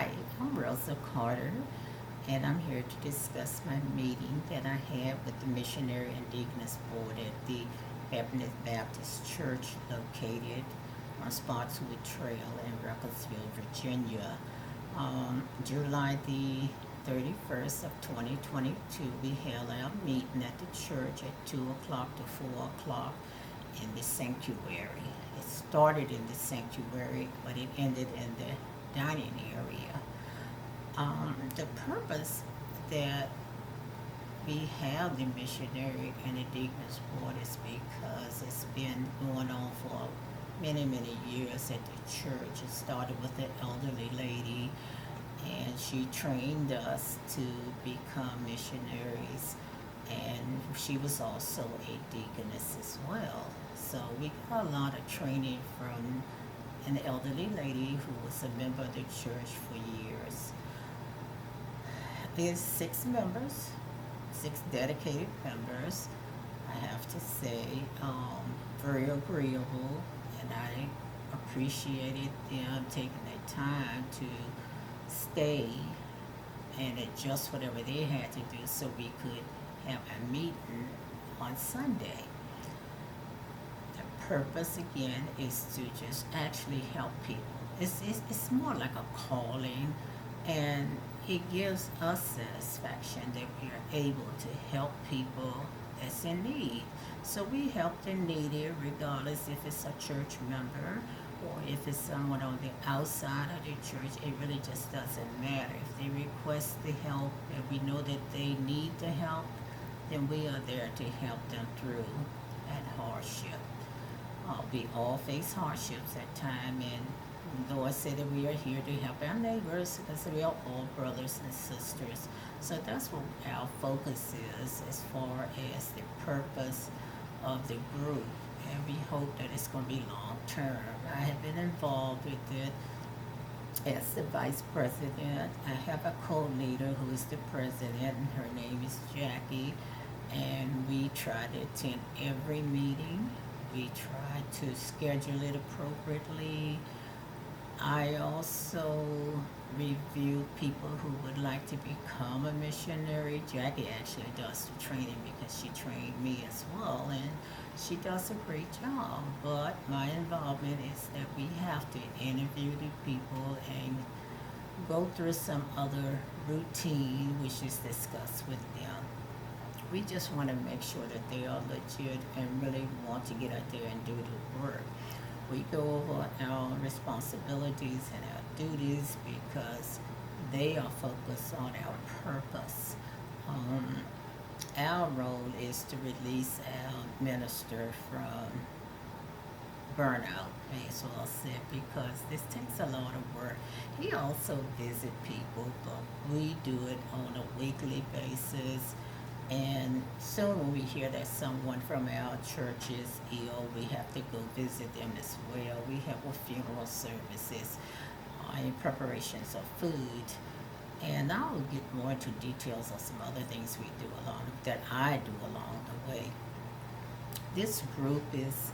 Hi, I'm Rosa Carter, and I'm here to discuss my meeting that I had with the Missionary and Deaconess Board at the Happiness Baptist Church located on Spotswood Trail in Ruckersville, Virginia. July the 31st of 2022, we held our meeting at the church at 2 o'clock to 4 o'clock in the sanctuary. It started in the sanctuary, but it ended in the dining area. The purpose that we have the missionary and the deaconess board is because it's been going on for many, many years at the church. It started with an elderly lady, and she trained us to become missionaries, and she was also a deaconess as well. So we got a lot of training from an elderly lady who was a member of the church for years. There's 6 members, 6 dedicated members. I have to say, very agreeable, and I appreciated them taking their time to stay and adjust whatever they had to do so we could have a meeting on Sunday. The purpose again is to just actually help people. It's more like a calling, and it gives us satisfaction that we are able to help people that's in need. So we help the needy regardless if it's a church member or if it's someone on the outside of the church. It really just doesn't matter. If they request the help and we know that they need the help, then we are there to help them through that hardship. We all face hardships at times, and Lord said that we are here to help our neighbors because we are all brothers and sisters. So that's what our focus is as far as the purpose of the group, and we hope that it's going to be long term. I have been involved with it as the vice president. I have a co-leader who is the president, and her name is Jackie, and we try to attend every meeting. We try to schedule it appropriately. I also review people who would like to become a missionary. Jackie actually does the training because she trained me as well, and she does a great job. But my involvement is that we have to interview the people and go through some other routine which is discussed with them. We just want to make sure that they are legit and really want to get out there and do the work. We go over our responsibilities and our duties because they are focused on our purpose. Um, our role is to release our minister from burnout, may as well say, because this takes a lot of work. He also visit people, but we do it on a weekly basis. And soon when we hear that someone from our church is ill, we have to go visit them as well. We have a funeral services, in preparations of food. And I will get more into details of some other things we do that I do along the way. This group is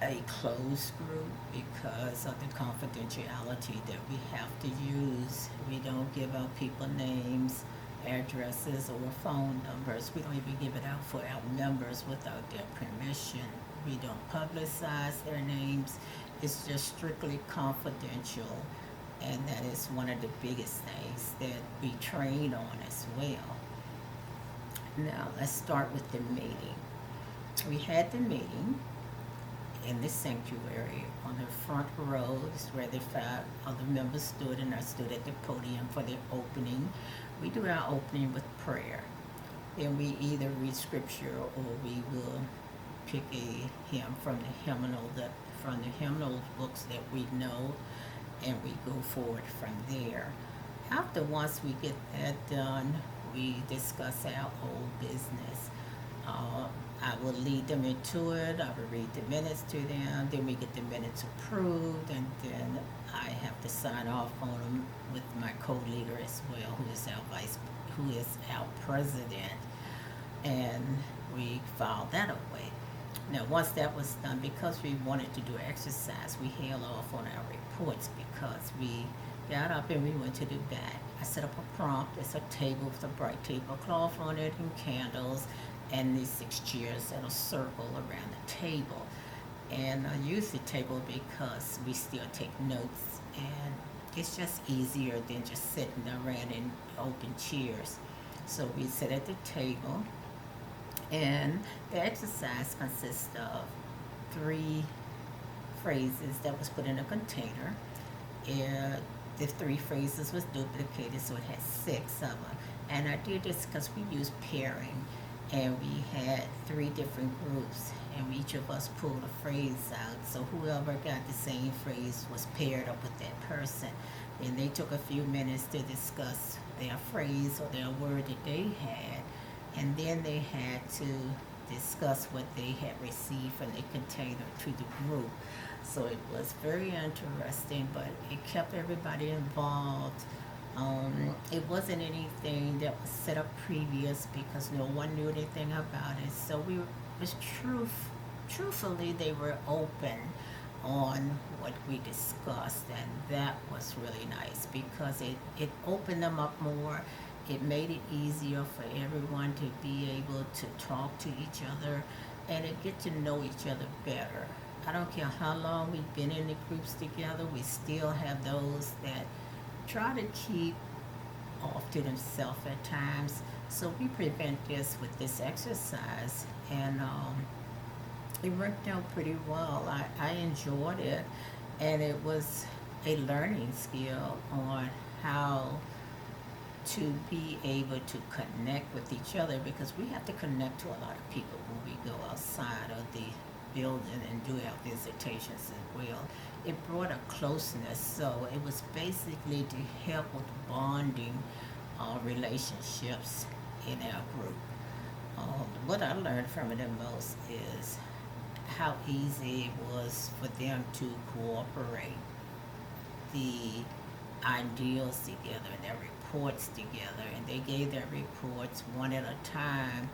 a closed group because of the confidentiality that we have to use. We don't give out people names, addresses, or phone numbers. We don't even give it out for our members without their permission. We don't publicize their names. It's just strictly confidential, and that is one of the biggest things that we train on as well. Now let's start with the meeting. We had the meeting in the sanctuary on the front row. Is where the 5 other members stood, and I stood at the podium for the opening. We do our opening with prayer. Then we either read scripture or we will pick a hymn from the hymnal books that we know, and we go forward from there. After once we get that done, we discuss our old business. Uh, I will lead them into it. I will read the minutes to them. Then we get the minutes approved, and then I have to sign off on them with my co-leader as well, who is our president, and we file that away. Now, once that was done, because we wanted to do exercise, we held off on our reports because we got up and we went to the back. I set up a prompt. It's a table with a bright tablecloth on it and candles and these 6 chairs in a circle around the table. And I use the table because we still take notes and it's just easier than just sitting around in open chairs. So we sit at the table and the exercise consists of three phrases that was put in a container. And the three phrases was duplicated, so it had six of them. And I did this because we used pairing, and we had three different groups, and each of us pulled a phrase out. So whoever got the same phrase was paired up with that person. And they took a few minutes to discuss their phrase or their word that they had, and then they had to discuss what they had received from the container to the group. So it was very interesting, but it kept everybody involved. It wasn't anything that was set up previous because no one knew anything about it. So we was truthfully, they were open on what we discussed, and that was really nice because it opened them up more. It made it easier for everyone to be able to talk to each other and to get to know each other better. I don't care how long we've been in the groups together, we still have those that try to keep off to themselves at times. So we prevent this with this exercise, and it worked out pretty well. I enjoyed it, and it was a learning skill on how to be able to connect with each other because we have to connect to a lot of people when we go outside of the building and do our visitations as well. It brought a closeness, so it was basically to help with bonding relationships in our group. What I learned from it the most is how easy it was for them to cooperate the ideals together and their reports together, and they gave their reports one at a time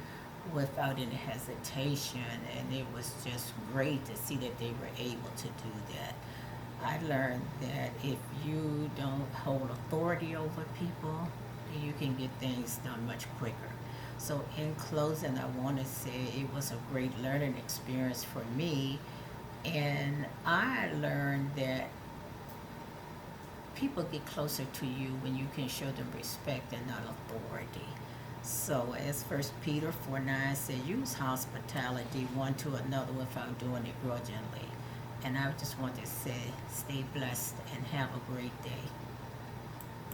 without any hesitation, and it was just great to see that they were able to do that. I learned that if you don't hold authority over people, you can get things done much quicker. So in closing, I want to say it was a great learning experience for me, and I learned that people get closer to you when you can show them respect and not authority. So as First Peter 4:9 said, use hospitality one to another without doing it grudgingly. And I just want to say, stay blessed and have a great day.